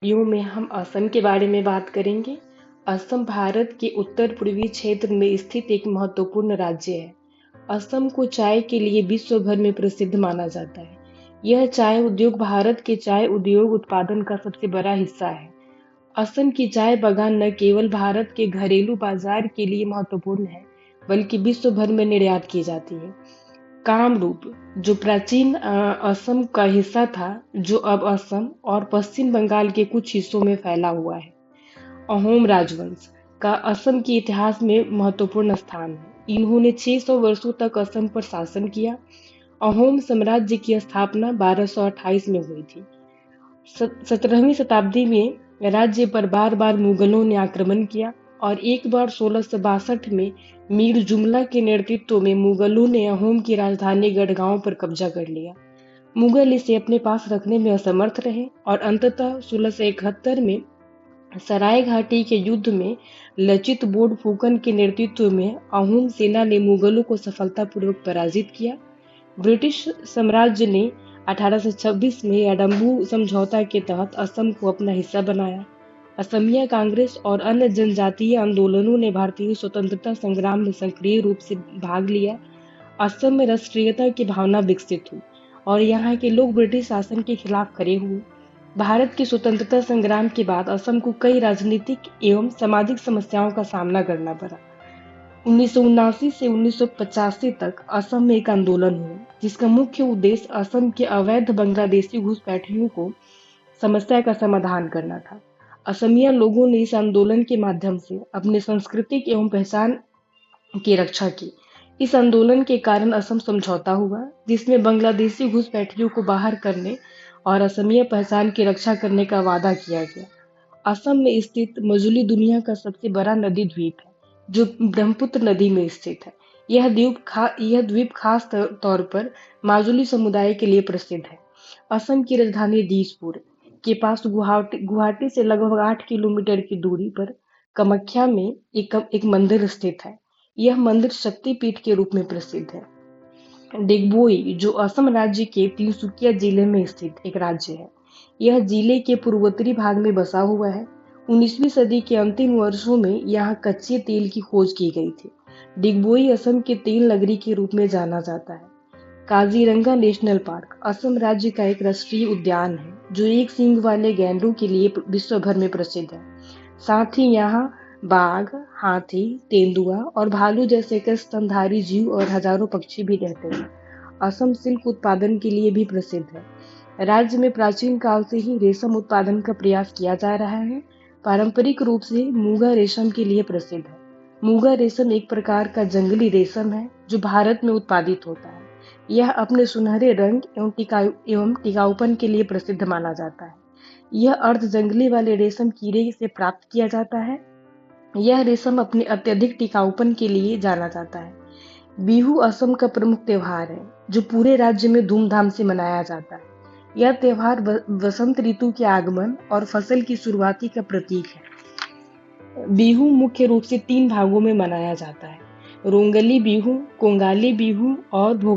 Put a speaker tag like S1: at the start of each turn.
S1: Video में हम असम के बारे में बात करेंगे। असम भारत के उत्तर पूर्वी क्षेत्र में स्थित एक महत्वपूर्ण राज्य है। असम को चाय के लिए विश्व भर में प्रसिद्ध माना जाता है। यह चाय उद्योग भारत के चाय उद्योग उत्पादन का सबसे बड़ा हिस्सा है। असम की चाय बागान न केवल भारत के घरेलू बाजार के लिए महत्वपूर्ण है, बल्कि विश्व भर में निर्यात की जाती है। कामरूप, जो प्राचीन असम का हिस्सा था, जो अब असम और पश्चिम बंगाल के कुछ हिस्सों में फैला हुआ है। अहोम राजवंश का असम के इतिहास में महत्वपूर्ण स्थान है। इन्होंने 600 वर्षों तक असम पर शासन किया। अहोम साम्राज्य की स्थापना 1228 में हुई थी। 17वीं शताब्दी में राज्य पर बार बार मुगलों ने आक्रमण किया और एक बार 1662 में मीर जुमला के नेतृत्व में मुगलों ने अहोम की राजधानी गढ़गांव पर कब्जा कर लिया। मुगल इसे अपने पास रखने में असमर्थ रहे और अंततः 1671 में सराय घाटी के युद्ध में लचित बोरफुकन के नेतृत्व में अहोम सेना ने मुगलों को सफलतापूर्वक पराजित किया। ब्रिटिश साम्राज्य ने 1826 में अडम्बू समझौता के तहत असम को अपना हिस्सा बनाया। असमिया कांग्रेस और अन्य जनजातीय आंदोलनों ने भारतीय स्वतंत्रता संग्राम में सक्रिय रूप से भाग लिया। असम में राष्ट्रीयता की भावना विकसित हुई और यहाँ के लोग ब्रिटिश शासन के खिलाफ खड़े हुए। भारत के स्वतंत्रता संग्राम के बाद असम को कई राजनीतिक एवं सामाजिक समस्याओं का सामना करना पड़ा। 1979 से 1985 तक असम में एक आंदोलन हुआ, जिसका मुख्य उद्देश्य असम के अवैध बांग्लादेशी घुसपैठियों को समस्या का समाधान करना था। असमिया लोगों ने इस आंदोलन के माध्यम से अपने सांस्कृतिक एवं पहचान की रक्षा की। इस आंदोलन के कारण असम समझौता हुआ, जिसमें बांग्लादेशी घुसपैठियों को बाहर करने और असमिया पहचान की रक्षा करने का वादा किया गया। असम में स्थित मजुली दुनिया का सबसे बड़ा नदी द्वीप है, जो ब्रह्मपुत्र नदी में स्थित है। यह द्वीप खास तौर पर माजुली समुदाय के लिए प्रसिद्ध है। असम की राजधानी दिसपुर के पास गुवाहाटी से लगभग 8 किलोमीटर की दूरी पर कामाख्या में एक मंदिर स्थित है। यह मंदिर शक्तिपीठ के रूप में प्रसिद्ध है। डिगबोई, जो असम राज्य के तिनसुकिया जिले में स्थित एक राज्य है, यह जिले के पूर्वोत्तरी भाग में बसा हुआ है। 19वीं सदी के अंतिम वर्षों में यहाँ कच्चे तेल की खोज की गई थी। डिगबोई असम के तेल नगरी के रूप में जाना जाता है। काजीरंगा नेशनल पार्क असम राज्य का एक राष्ट्रीय उद्यान है, जो एक सींग वाले गैंडों के लिए विश्व भर में प्रसिद्ध है। साथ ही यहाँ बाघ, हाथी, तेंदुआ और भालू जैसे कई स्तनधारी जीव और हजारों पक्षी भी रहते हैं। असम सिल्क उत्पादन के लिए भी प्रसिद्ध है। राज्य में प्राचीन काल से ही रेशम उत्पादन का प्रयास किया जा रहा है। पारंपरिक रूप से मूंगा रेशम के लिए प्रसिद्ध है। मूंगा रेशम एक प्रकार का जंगली रेशम है, जो भारत में उत्पादित होता है। यह अपने सुनहरे रंग एवं टिकाऊपन के लिए प्रसिद्ध माना जाता है। यह अर्ध जंगली वाले रेशम कीड़े से प्राप्त किया जाता है। यह रेशम अपने अत्यधिक टिकाऊपन के लिए जाना जाता है। बिहू असम का प्रमुख त्योहार है, जो पूरे राज्य में धूमधाम से मनाया जाता है। यह त्योहार वसंत ऋतु के आगमन और फसल की शुरुआती का प्रतीक है। बिहू मुख्य रूप से 3 भागों में मनाया जाता है: रोंगली बिहू, कोंगाली बिहू और